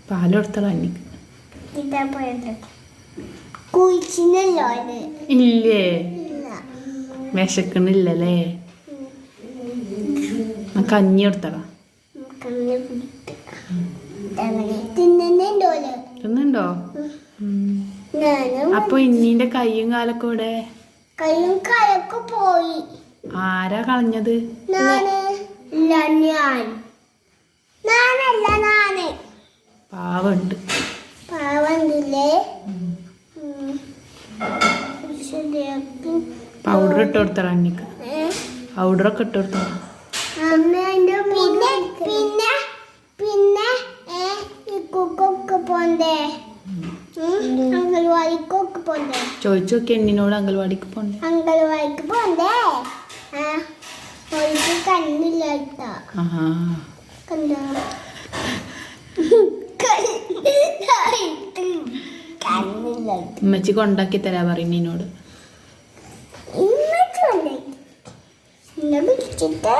പാല് കൊടുത്തള അന്നിക്ക്. ഇല്ലേ വിശക്കണില്ലല്ലേ? കഞ്ഞി കൊടുത്തള. തിന്നുണ്ടോ? അപ്പൊ ഇന്നീന്റെ കയ്യും കാലൊക്കെ ഇവിടെ? കയ്യും കാലൊക്കെ പോയി. ആരാ കളഞ്ഞത്? പാവണ്ട്. പാവണ്ടില്ലേ? പൗഡർ ഇട്ട് കൊടുത്തള അന്നിക്ക്. പൗഡറൊക്കെ ഇട്ട് കൊടുത്തള. പിന്നെ പിന്നെ കുക്കൊക്കെ പോണ്ടേ? അംഗൽവാടിക്കൊക്കെ പോണ്ടേ? ചോദിച്ചു നോക്കി എന്നിനോട് അംഗൽവാടിക്ക് പോണ്ടേ? അംഗൽവാടിക്ക് പോണ്ടേ? കണ്ണില്ല. കണ്ടോ? ഉമ്മച്ചി കൊണ്ടാക്കി തരാ പറയും നിന്നോട്. വിളിച്ചിട്ട്